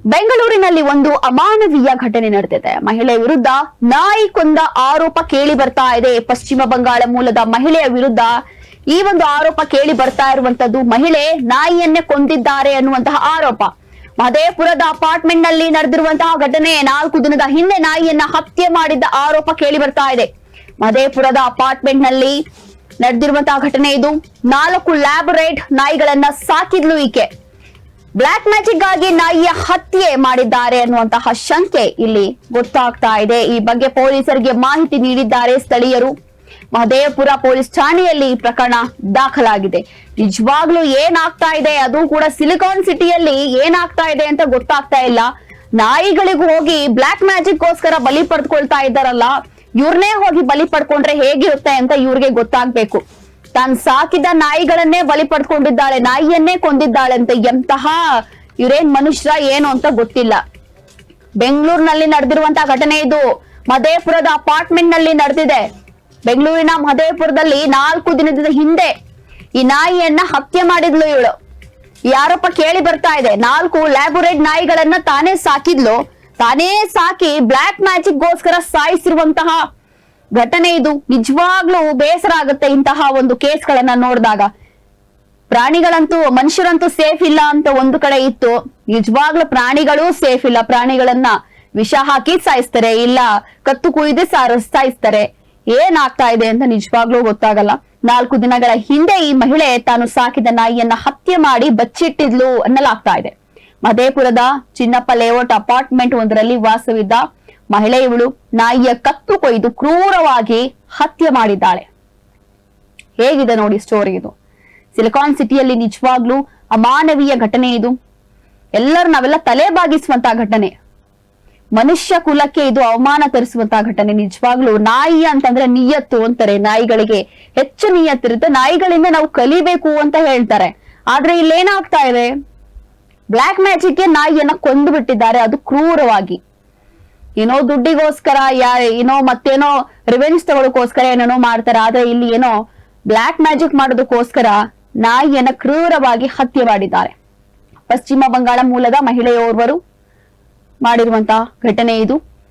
ಬೆಂಗಳೂರಿನಲ್ಲಿ ಒಂದು ಅಮಾನವೀಯ ಘಟನೆ ನಡೆದಿದೆ. ಮಹಿಳೆ ವಿರುದ್ಧ ನಾಯಿ ಕೊಂದ ಆರೋಪ ಕೇಳಿ ಬರ್ತಾ ಇದೆ. ಪಶ್ಚಿಮ ಬಂಗಾಳ ಮೂಲದ ಮಹಿಳೆಯ ವಿರುದ್ಧ ಈ ಒಂದು ಆರೋಪ ಕೇಳಿ ಬರ್ತಾ ಇರುವಂತದ್ದು. ಮಹಿಳೆ ನಾಯಿಯನ್ನೇ ಕೊಂದಿದ್ದಾರೆ ಅನ್ನುವಂತಹ ಆರೋಪ. ಮಹದೇವಪುರದ ಅಪಾರ್ಟ್ಮೆಂಟ್ ನಲ್ಲಿ ನಡೆದಿರುವಂತಹ ಘಟನೆ. 4 ದಿನದ ಹಿಂದೆ ನಾಯಿಯನ್ನ ಹತ್ಯೆ ಮಾಡಿದ್ದ ಆರೋಪ ಕೇಳಿ ಬರ್ತಾ ಇದೆ. ಮಹದೇವಪುರದ ಅಪಾರ್ಟ್ಮೆಂಟ್ ನಲ್ಲಿ ನಡೆದಿರುವಂತಹ ಘಟನೆ ಇದು. 4 ಲ್ಯಾಬೊರೇಟ್ ನಾಯಿಗಳನ್ನ ಸಾಕಿದ್ಲು ಈಕೆ. ಬ್ಲಾಕ್ ಮ್ಯಾಜಿಕ್ ಗಾಗಿ ನಾಯಿಯ ಹತ್ಯೆ ಮಾಡಿದ್ದಾರೆ ಅನ್ನುವಂತಹ ಶಂಕೆ ಇಲ್ಲಿ ಗೊತ್ತಾಗ್ತಾ ಇದೆ. ಈ ಬಗ್ಗೆ ಪೊಲೀಸರಿಗೆ ಮಾಹಿತಿ ನೀಡಿದ್ದಾರೆ ಸ್ಥಳೀಯರು. ಮಹದೇವಪುರ ಪೊಲೀಸ್ ಠಾಣೆಯಲ್ಲಿ ಪ್ರಕರಣ ದಾಖಲಾಗಿದೆ. ನಿಜವಾಗ್ಲೂ ಏನಾಗ್ತಾ ಇದೆ, ಅದು ಕೂಡ ಸಿಲಿಕಾನ್ ಸಿಟಿಯಲ್ಲಿ ಏನಾಗ್ತಾ ಇದೆ ಅಂತ ಗೊತ್ತಾಗ್ತಾ ಇಲ್ಲ. ನಾಯಿಗಳಿಗೂ ಹೋಗಿ ಬ್ಲಾಕ್ ಮ್ಯಾಜಿಕ್ ಗೋಸ್ಕರ ಬಲಿ ಪಡೆದುಕೊಳ್ತಾ ಇದ್ದಾರಲ್ಲ, ಇವ್ರನ್ನೇ ಹೋಗಿ ಬಲಿ ಪಡ್ಕೊಂಡ್ರೆ ಹೇಗಿರುತ್ತೆ ಅಂತ ಇವ್ರಿಗೆ ಗೊತ್ತಾಗ್ಬೇಕು. ತಾನು ಸಾಕಿದ ನಾಯಿಗಳನ್ನೇ ಬಲಿ ಪಡ್ಕೊಂಡಿದ್ದಾಳೆ, ನಾಯಿಯನ್ನೇ ಕೊಂದಿದ್ದಾಳೆ ಅಂತ. ಎಂತಹ ಇವ್ರೇನ್ ಮನುಷ್ಯ ಏನು ಅಂತ ಗೊತ್ತಿಲ್ಲ. ಬೆಂಗಳೂರಿನಲ್ಲಿ ನಡೆದಿರುವಂತಹ ಘಟನೆ ಇದು. ಮಹದೇವಪುರದ ಅಪಾರ್ಟ್ಮೆಂಟ್ ನಲ್ಲಿ ನಡೆದಿದೆ. ಬೆಂಗಳೂರಿನ ಮಹದೇವಪುರದಲ್ಲಿ 4 ದಿನದ ಹಿಂದೆ ಈ ನಾಯಿಯನ್ನ ಹತ್ಯೆ ಮಾಡಿದ್ಲು ಇವಳು. ಈ ಆರೋಪ ಕೇಳಿ ಬರ್ತಾ ಇದೆ. 4 ಲ್ಯಾಬೊರೇಟ್ ನಾಯಿಗಳನ್ನ ತಾನೇ ಸಾಕಿದ್ಲು. ತಾನೇ ಸಾಕಿ ಬ್ಲಾಕ್ ಮ್ಯಾಜಿಕ್ ಗೋಸ್ಕರ ಸಾಯಿಸಿರುವಂತಹ ಘಟನೆ ಇದು. ನಿಜವಾಗ್ಲೂ ಬೇಸರ ಆಗುತ್ತೆ ಇಂತಹ ಒಂದು ಕೇಸ್ಗಳನ್ನ ನೋಡಿದಾಗ. ಪ್ರಾಣಿಗಳಂತೂ, ಮನುಷ್ಯರಂತೂ ಸೇಫ್ ಇಲ್ಲ ಅಂತ ಒಂದು ಕಡೆ ಇತ್ತು. ನಿಜವಾಗ್ಲೂ ಪ್ರಾಣಿಗಳು ಸೇಫ್ ಇಲ್ಲ. ಪ್ರಾಣಿಗಳನ್ನ ವಿಷ ಹಾಕಿ ಸಾಯಿಸ್ತಾರೆ, ಇಲ್ಲ ಕತ್ತು ಕುಯ್ದು ಸಾಯಿಸ್ತಾರೆ. ಏನಾಗ್ತಾ ಇದೆ ಅಂತ ನಿಜವಾಗ್ಲೂ ಗೊತ್ತಾಗಲ್ಲ. 4 ದಿನಗಳ ಹಿಂದೆ ಈ ಮಹಿಳೆ ತಾನು ಸಾಕಿದ ನಾಯಿಯನ್ನ ಹತ್ಯೆ ಮಾಡಿ ಬಚ್ಚಿಟ್ಟಿದ್ಲು ಅನ್ನಲಾಗ್ತಾ ಇದೆ. ಮಹದೇವಪುರದ ಚಿನ್ನಪ್ಪ ಲೇಔಟ್ ಅಪಾರ್ಟ್ಮೆಂಟ್ ಒಂದರಲ್ಲಿ ವಾಸವಿದ್ದ ಮಹಿಳೆ ಇವಳು ನಾಯಿಯ ಕತ್ತು ಕೊಯ್ದು ಕ್ರೂರವಾಗಿ ಹತ್ಯೆ ಮಾಡಿದ್ದಾಳೆ. ಹೇಗಿದೆ ನೋಡಿ ಸ್ಟೋರಿ ಇದು. ಸಿಲಿಕಾನ್ ಸಿಟಿಯಲ್ಲಿ ನಿಜವಾಗ್ಲೂ ಅಮಾನವೀಯ ಘಟನೆ ಇದು. ನಾವೆಲ್ಲ ತಲೆ ಬಾಗಿಸುವಂತಹ ಘಟನೆ. ಮನುಷ್ಯ ಕುಲಕ್ಕೆ ಇದು ಅವಮಾನ ತರಿಸುವಂತಹ ಘಟನೆ. ನಿಜವಾಗ್ಲೂ ನಾಯಿ ಅಂತಂದ್ರೆ ನಿಯತ್ತು ಅಂತಾರೆ. ನಾಯಿಗಳಿಗೆ ಹೆಚ್ಚು ನಿಯತ್ತಿರುತ್ತೆ. ನಾಯಿಗಳಿಂದ ನಾವು ಕಲಿಬೇಕು ಅಂತ ಹೇಳ್ತಾರೆ. ಆದ್ರೆ ಇಲ್ಲೇನಾಗ್ತಾ ಇದೆ, ಬ್ಲಾಕ್ ಮ್ಯಾಜಿಕ್ ನಾಯಿಯನ್ನ ಕೊಂದು ಬಿಟ್ಟಿದ್ದಾರೆ, ಅದು ಕ್ರೂರವಾಗಿ. ಏನೋ ದುಡ್ಡಿಗೋಸ್ಕರ ಏನೋ ಮತ್ತೇನೋ ರಿವೆಂಜ್ ತಗೊಳಕೋಸ್ಕರ ಏನೇನೋ ಮಾಡ್ತಾರೆ. ಆದ್ರೆ ಇಲ್ಲಿ ಏನೋ ಬ್ಲಾಕ್ ಮ್ಯಾಜಿಕ್ ಮಾಡೋದಕ್ಕೋಸ್ಕರ ನಾಯಿಯನ್ನ ಕ್ರೂರವಾಗಿ ಹತ್ಯೆ ಮಾಡಿದ್ದಾರೆ. ಪಶ್ಚಿಮ ಬಂಗಾಳ ಮೂಲದ ಮಹಿಳೆಯೋರ್ವರು ಮಾಡಿರುವಂತಹ ಘಟನೆ ಇದು.